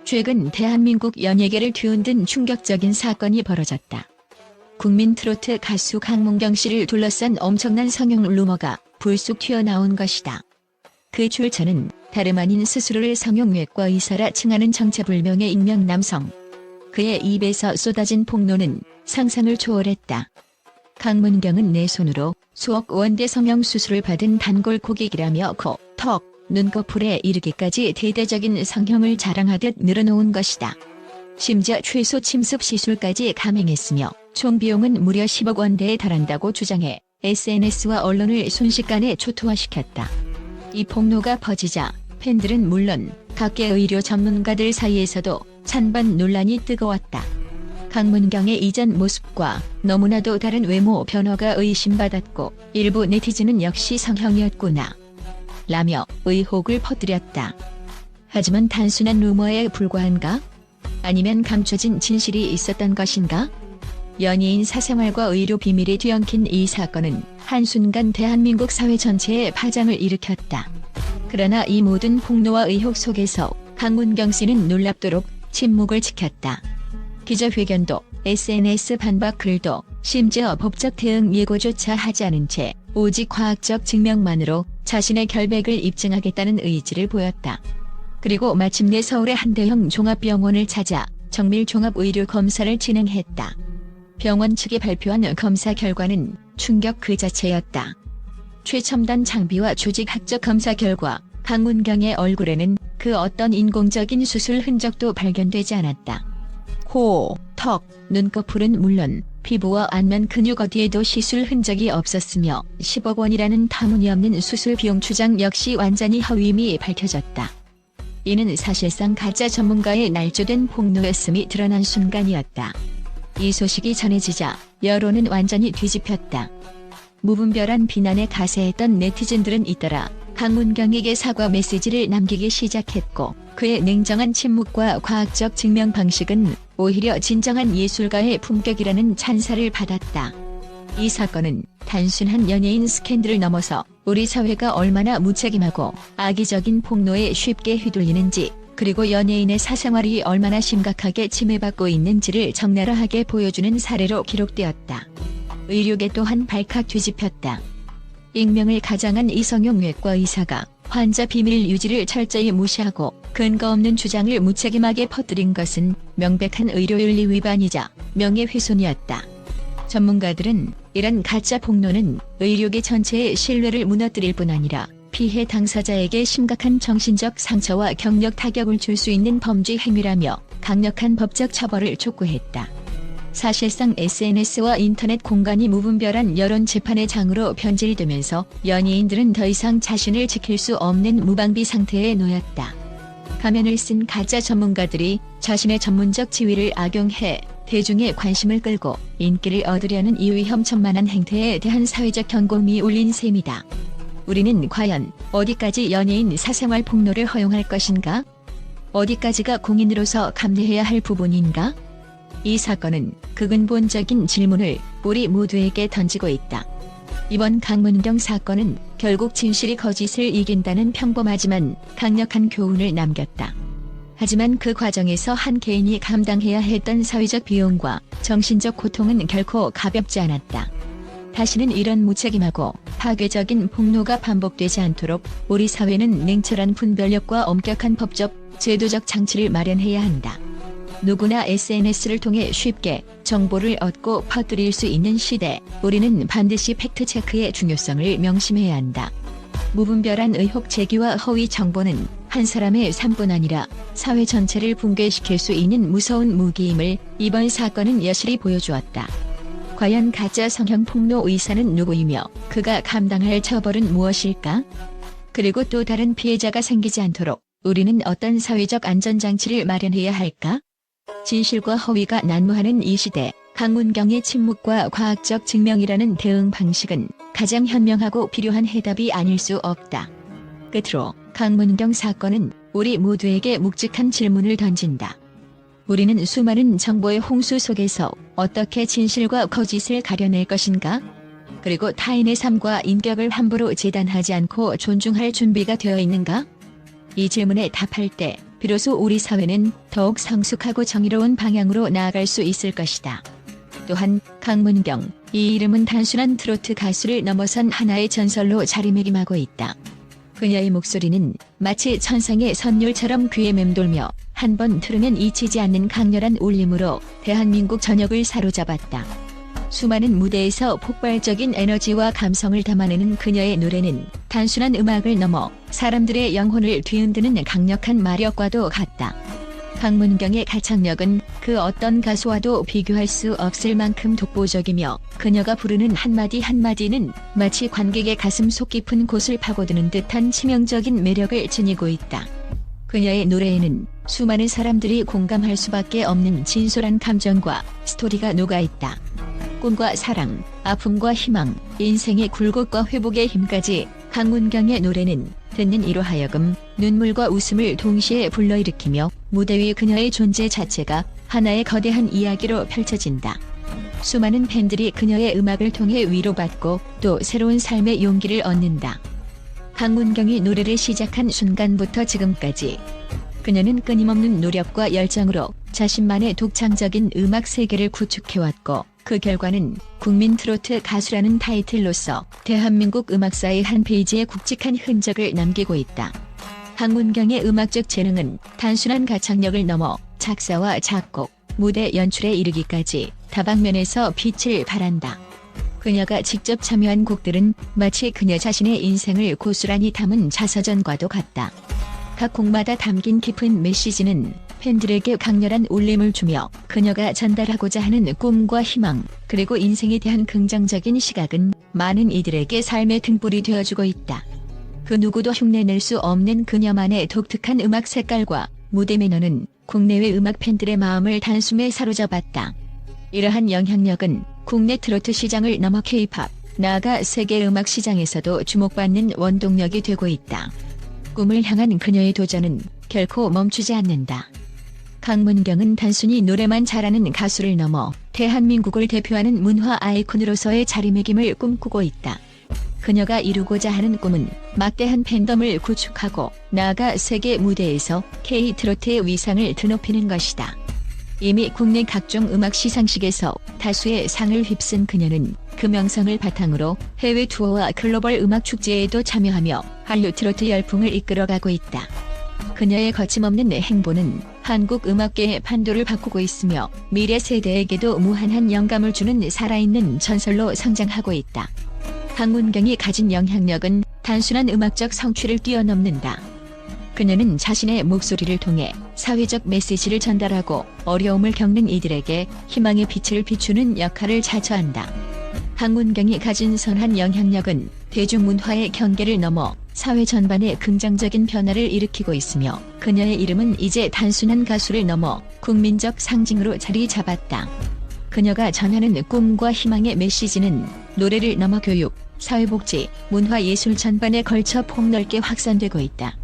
최근 대한민국 연예계를 뒤흔든 충격적인 사건이 벌어졌다. 국민 트로트 가수 강문경 씨를 둘러싼 엄청난 성형 루머가 불쑥 튀어나온 것이다. 그 출처는 다름 아닌 스스로를 성형외과 의사라 칭하는 정체불명의 익명 남성. 그의 입에서 쏟아진 폭로는 상상을 초월했다. 강문경은 내 손으로 수억 원대 성형 수술을 받은 단골 고객이라며 코, 턱, 눈꺼풀에 이르기까지 대대적인 성형을 자랑하듯 늘어놓은 것이다. 심지어 최소 침습 시술까지 감행했으며 총 비용은 무려 10억 원대에 달한다고 주장해 SNS와 언론을 순식간에 초토화시켰다. 이 폭로가 퍼지자 팬들은 물론 각계 의료 전문가들 사이에서도 찬반 논란이 뜨거웠다. 강문경의 이전 모습과 너무나도 다른 외모 변화가 의심받았고 일부 네티즌은 역시 성형이었구나 라며 의혹을 퍼뜨렸다. 하지만 단순한 루머에 불과한가? 아니면 감춰진 진실이 있었던 것인가? 연예인 사생활과 의료 비밀이 뒤엉킨 이 사건은 한순간 대한민국 사회 전체에 파장을 일으켰다. 그러나 이 모든 폭로와 의혹 속에서 강문경 씨는 놀랍도록 침묵을 지켰다. 기자회견도 SNS 반박 글도 심지어 법적 대응 예고조차 하지 않은 채 오직 과학적 증명만으로 자신의 결백을 입증하겠다는 의지를 보였다. 그리고 마침내 서울의 한 대형 종합병원을 찾아 정밀 종합의료검사를 진행했다. 병원 측이 발표한 검사 결과는 충격 그 자체였다. 최첨단 장비와 조직학적 검사 결과 강문경의 얼굴에는 그 어떤 인공적인 수술 흔적도 발견되지 않았다. 코, 턱, 눈꺼풀은 물론 피부와 안면 근육 어디에도 시술 흔적이 없었으며 10억 원이라는 터무니없는 수술 비용 주장 역시 완전히 허위임이 밝혀졌다. 이는 사실상 가짜 전문가의 날조된 폭로였음이 드러난 순간이었다. 이 소식이 전해지자 여론은 완전히 뒤집혔다. 무분별한 비난에 가세했던 네티즌들은 잇따라 강문경에게 사과 메시지를 남기기 시작했고 그의 냉정한 침묵과 과학적 증명 방식은 오히려 진정한 예술가의 품격이라는 찬사를 받았다. 이 사건은 단순한 연예인 스캔들을 넘어서 우리 사회가 얼마나 무책임하고 악의적인 폭로에 쉽게 휘둘리는지 그리고 연예인의 사생활이 얼마나 심각하게 침해받고 있는지를 적나라하게 보여주는 사례로 기록되었다. 의료계 또한 발칵 뒤집혔다. 익명을 가장한 이성형외과 의사가 환자 비밀 유지를 철저히 무시하고 근거 없는 주장을 무책임하게 퍼뜨린 것은 명백한 의료윤리 위반이자 명예훼손이었다. 전문가들은 이런 가짜 폭로는 의료계 전체의 신뢰를 무너뜨릴 뿐 아니라 피해 당사자에게 심각한 정신적 상처와 경력 타격을 줄 수 있는 범죄 행위라며 강력한 법적 처벌을 촉구했다. 사실상 SNS와 인터넷 공간이 무분별한 여론 재판의 장으로 변질되면서 연예인들은 더 이상 자신을 지킬 수 없는 무방비 상태에 놓였다. 가면을 쓴 가짜 전문가들이 자신의 전문적 지위를 악용해 대중의 관심을 끌고 인기를 얻으려는 이 위험천만한 행태에 대한 사회적 경고음이 울린 셈이다. 우리는 과연 어디까지 연예인 사생활 폭로를 허용할 것인가? 어디까지가 공인으로서 감내해야 할 부분인가? 이 사건은 그 근본적인 질문을 우리 모두에게 던지고 있다. 이번 강문경 사건은 결국 진실이 거짓을 이긴다는 평범하지만 강력한 교훈을 남겼다. 하지만 그 과정에서 한 개인이 감당해야 했던 사회적 비용과 정신적 고통은 결코 가볍지 않았다. 다시는 이런 무책임하고 파괴적인 폭로가 반복되지 않도록 우리 사회는 냉철한 분별력과 엄격한 법적, 제도적 장치를 마련해야 한다. 누구나 SNS를 통해 쉽게 정보를 얻고 퍼뜨릴 수 있는 시대, 우리는 반드시 팩트체크의 중요성을 명심해야 한다. 무분별한 의혹 제기와 허위 정보는 한 사람의 삶뿐 아니라 사회 전체를 붕괴시킬 수 있는 무서운 무기임을 이번 사건은 여실히 보여주었다. 과연 가짜 성형 폭로 의사는 누구이며 그가 감당할 처벌은 무엇일까? 그리고 또 다른 피해자가 생기지 않도록 우리는 어떤 사회적 안전장치를 마련해야 할까? 진실과 허위가 난무하는 이 시대, 강문경의 침묵과 과학적 증명이라는 대응 방식은 가장 현명하고 필요한 해답이 아닐 수 없다. 끝으로 강문경 사건은 우리 모두에게 묵직한 질문을 던진다. 우리는 수많은 정보의 홍수 속에서 어떻게 진실과 거짓을 가려낼 것인가? 그리고 타인의 삶과 인격을 함부로 재단하지 않고 존중할 준비가 되어 있는가? 이 질문에 답할 때 비로소 우리 사회는 더욱 성숙하고 정의로운 방향으로 나아갈 수 있을 것이다. 또한 강문경, 이 이름은 단순한 트로트 가수를 넘어선 하나의 전설로 자리매김하고 있다. 그녀의 목소리는 마치 천상의 선율처럼 귀에 맴돌며 한 번 들으면 잊히지 않는 강렬한 울림으로 대한민국 전역을 사로잡았다. 수많은 무대에서 폭발적인 에너지와 감성을 담아내는 그녀의 노래는 단순한 음악을 넘어 사람들의 영혼을 뒤흔드는 강력한 마력과도 같다. 강문경의 가창력은 그 어떤 가수와도 비교할 수 없을 만큼 독보적이며 그녀가 부르는 한마디 한마디는 마치 관객의 가슴 속 깊은 곳을 파고드는 듯한 치명적인 매력을 지니고 있다. 그녀의 노래에는 수많은 사람들이 공감할 수밖에 없는 진솔한 감정과 스토리가 녹아있다. 꿈과 사랑, 아픔과 희망, 인생의 굴곡과 회복의 힘까지 강문경의 노래는 듣는 이로 하여금 눈물과 웃음을 동시에 불러일으키며 무대 위 그녀의 존재 자체가 하나의 거대한 이야기로 펼쳐진다. 수많은 팬들이 그녀의 음악을 통해 위로받고 또 새로운 삶의 용기를 얻는다. 강문경이 노래를 시작한 순간부터 지금까지 그녀는 끊임없는 노력과 열정으로 자신만의 독창적인 음악 세계를 구축해왔고 그 결과는 국민 트로트 가수라는 타이틀로서 대한민국 음악사의 한 페이지에 굵직한 흔적을 남기고 있다. 강문경의 음악적 재능은 단순한 가창력을 넘어 작사와 작곡, 무대 연출에 이르기까지 다방면에서 빛을 발한다. 그녀가 직접 참여한 곡들은 마치 그녀 자신의 인생을 고스란히 담은 자서전과도 같다. 각 곡마다 담긴 깊은 메시지는 팬들에게 강렬한 울림을 주며 그녀가 전달하고자 하는 꿈과 희망, 그리고 인생에 대한 긍정적인 시각은 많은 이들에게 삶의 등불이 되어주고 있다. 그 누구도 흉내낼 수 없는 그녀만의 독특한 음악 색깔과 무대 매너는 국내외 음악 팬들의 마음을 단숨에 사로잡았다. 이러한 영향력은 국내 트로트 시장을 넘어 K-팝, 나아가 세계 음악 시장에서도 주목받는 원동력이 되고 있다. 꿈을 향한 그녀의 도전은 결코 멈추지 않는다. 강문경은 단순히 노래만 잘하는 가수를 넘어 대한민국을 대표하는 문화 아이콘으로서의 자리매김을 꿈꾸고 있다. 그녀가 이루고자 하는 꿈은 막대한 팬덤을 구축하고 나아가 세계 무대에서 K-트로트의 위상을 드높이는 것이다. 이미 국내 각종 음악 시상식에서 다수의 상을 휩쓴 그녀는 그 명성을 바탕으로 해외 투어와 글로벌 음악 축제에도 참여하며 한류 트로트 열풍을 이끌어가고 있다. 그녀의 거침없는 행보는 한국 음악계의 판도를 바꾸고 있으며 미래 세대에게도 무한한 영감을 주는 살아있는 전설로 성장하고 있다. 강문경이 가진 영향력은 단순한 음악적 성취를 뛰어넘는다. 그녀는 자신의 목소리를 통해 사회적 메시지를 전달하고 어려움을 겪는 이들에게 희망의 빛을 비추는 역할을 자처한다. 강문경이 가진 선한 영향력은 대중문화의 경계를 넘어 사회 전반에 긍정적인 변화를 일으키고 있으며 그녀의 이름은 이제 단순한 가수를 넘어 국민적 상징으로 자리 잡았다. 그녀가 전하는 꿈과 희망의 메시지는 노래를 넘어 교육, 사회복지, 문화예술 전반에 걸쳐 폭넓게 확산되고 있다.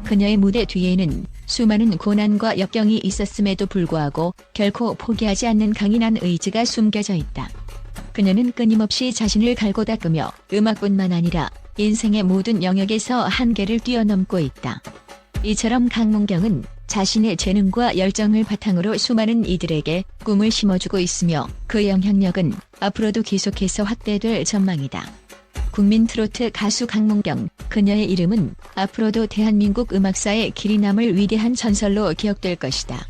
그녀의 무대 뒤에는 수많은 고난과 역경이 있었음에도 불구하고 결코 포기하지 않는 강인한 의지가 숨겨져 있다. 그녀는 끊임없이 자신을 갈고 닦으며 음악뿐만 아니라 인생의 모든 영역에서 한계를 뛰어넘고 있다. 이처럼 강문경은 자신의 재능과 열정을 바탕으로 수많은 이들에게 꿈을 심어주고 있으며 그 영향력은 앞으로도 계속해서 확대될 전망이다. 국민 트로트 가수 강문경, 그녀의 이름은 앞으로도 대한민국 음악사의 길이 남을 위대한 전설로 기억될 것이다.